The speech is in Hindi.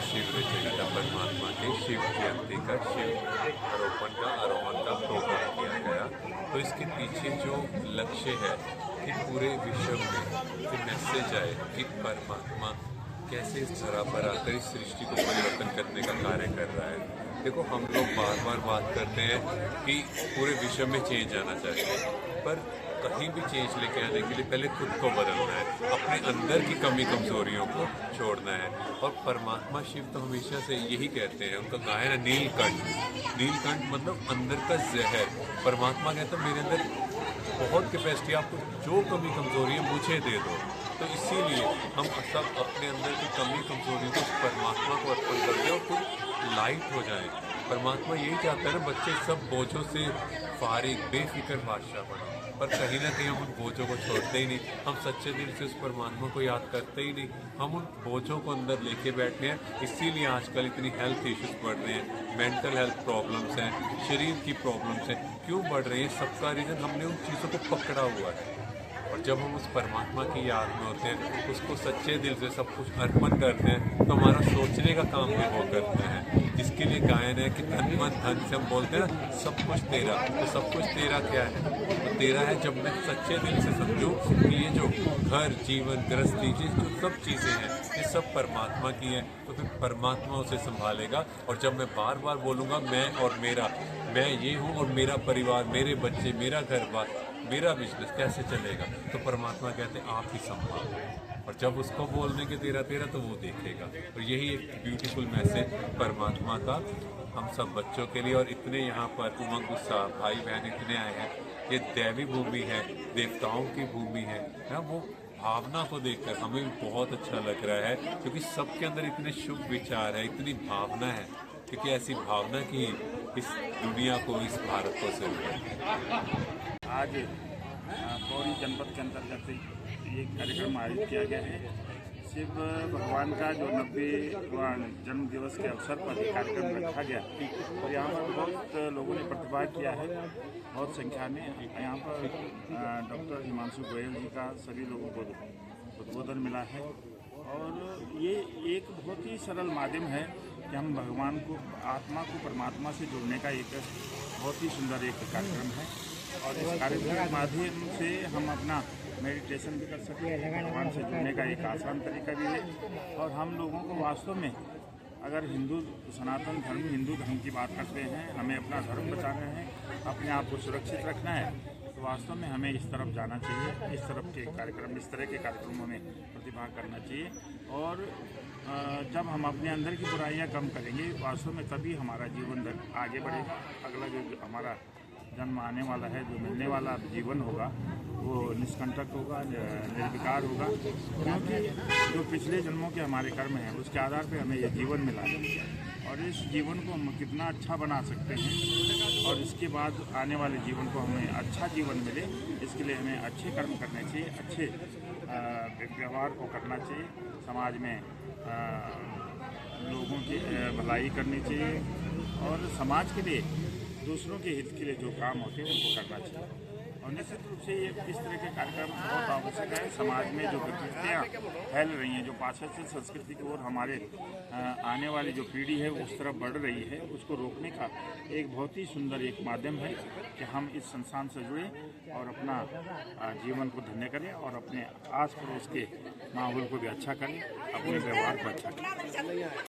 शिव रचयिता परमात्मा के शिव जयंती का आरोहण का प्रोग्राम किया गया। तो इसके पीछे जो लक्ष्य है कि पूरे विश्व में ये मैसेज आए कि परमात्मा कैसे इस धरा पर आकर इस सृष्टि को परिवर्तन करने का कार्य कर रहा है। देखो, हम लोग बार बार बात करते हैं कि पूरे विश्व में चेंज आना चाहिए, पर कहीं भी चेंज लेके आने के लिए पहले खुद को बदलना है, अपने अंदर की कमी कमजोरियों को छोड़ना है। और परमात्मा शिव तो हमेशा से यही कहते हैं, उनका गायन है नीलकंठ मतलब अंदर का जहर। परमात्मा कहते हैं मेरे अंदर बहुत कैपेसिटी, आपको जो कमी कमजोरी है मुझे दे दो। तो इसीलिए हम सब अपने अंदर की कमी कमजोरियों को परमात्मा को अर्पण करते हैं और खुद लाइट हो जाए। परमात्मा यही चाहता है ना, बच्चे सब बोझों से फारिग बेफिक्र बादशाह बनो। पर कहीं ना कहीं हम उन बोझों को छोड़ते ही नहीं, हम सच्चे दिल से उस परमात्मा को याद करते ही नहीं, हम उन बोझों को अंदर लेके बैठे हैं। इसीलिए आजकल इतनी हेल्थ इश्यूज बढ़ रहे हैं, मेंटल हेल्थ प्रॉब्लम्स हैं, शरीर की प्रॉब्लम्स हैं। क्यों बढ़ रही है? सबका रीज़न हमने उन चीज़ों को पकड़ा हुआ है। और जब हम उस परमात्मा की याद में होते हैं, उसको सच्चे दिल से सब कुछ अर्पण करते हैं, तो हमारा सोचने का काम भी वो करता है। जिसके लिए गायन है कि धन मन धन से हम बोलते हैं ना, सब कुछ तेरा। तो सब कुछ तेरा क्या है? तो तेरा है जब मैं सच्चे दिल से समझूं कि ये जो घर जीवन गृहस्थी जो सब चीज़ें हैं ये सब परमात्मा की हैं, तो फिर परमात्मा उसे संभालेगा। और जब मैं बार बार बोलूँगा मैं और मेरा, मैं ये हूँ और मेरा परिवार, मेरे बच्चे, मेरा घर बार, मेरा बिजनेस कैसे चलेगा, तो परमात्मा कहते हैं आप ही संभालो। और जब उसको बोलने के तेरा तेरा तो वो देखेगा। और यही एक ब्यूटीफुल मैसेज परमात्मा का हम सब बच्चों के लिए। और इतने यहाँ पर उमंग उत्साह भाई बहन इतने आए हैं, ये दैवी भूमि है, देवताओं की भूमि है ना। वो भावना को देखकर हमें बहुत अच्छा लग रहा है, क्योंकि सबके अंदर इतने शुभ विचार है, इतनी भावना है। क्योंकि ऐसी भावना की इस दुनिया को, इस भारत को जरूरत है। आज पौड़ी जनपद के अंतर्गत ये कार्यक्रम आयोजित किया गया है। शिव भगवान का जो 90वां जन्म दिवस के अवसर पर ये कार्यक्रम रखा गया और यहाँ पर बहुत लोगों ने प्रतिभाग किया है। बहुत संख्या में यहाँ पर डॉक्टर हिमांशु गोयल जी का सभी लोगों को उद्बोधन मिला है। और ये एक बहुत ही सरल माध्यम है कि हम भगवान को, आत्मा को परमात्मा से जुड़ने का एक बहुत ही सुंदर एक कार्यक्रम है। और इस कार्यक्रम के माध्यम से हम अपना मेडिटेशन भी कर सकते हैं, भगवान से जुड़ने का एक आसान तरीका भी है। और हम लोगों को वास्तव में अगर सनातन धर्म हिंदू धर्म की बात करते हैं, हमें अपना धर्म बचाना है, अपने आप को सुरक्षित रखना है, तो वास्तव में हमें इस तरफ जाना चाहिए। इस तरह के कार्यक्रमों में प्रतिभाग करना चाहिए। और जब हम अपने अंदर की बुराइयां कम करेंगे, वास्तव में तभी हमारा जीवन आगे बढ़ेगा। अगला जो हमारा जन्म आने वाला है, जो मिलने वाला जीवन होगा, वो निष्कंटक होगा, निर्विकार होगा। क्योंकि जो पिछले जन्मों के हमारे कर्म हैं उसके आधार पर हमें ये जीवन मिला है। और इस जीवन को हम कितना अच्छा बना सकते हैं और इसके बाद आने वाले जीवन को हमें अच्छा जीवन मिले, इसके लिए हमें अच्छे कर्म करने चाहिए, अच्छे व्यवहार को करना चाहिए, समाज में लोगों की भलाई करनी चाहिए और समाज के लिए, दूसरों के हित के लिए जो काम होते हैं उनको करना चाहिए। और निश्चित रूप से ये इस तरह के कार्यक्रम बहुत आवश्यक है। समाज में जो विकृतियाँ फैल रही हैं, जो पाश्चात्य संस्कृति की ओर हमारे आने वाली जो पीढ़ी है उस तरफ बढ़ रही है, उसको रोकने का एक बहुत ही सुंदर एक माध्यम है कि हम इस संस्थान से जुड़ें और अपना जीवन को धन्य करें और अपने आस पड़ोस के माहौल को भी अच्छा करें, अपने व्यवहार को अच्छा करें।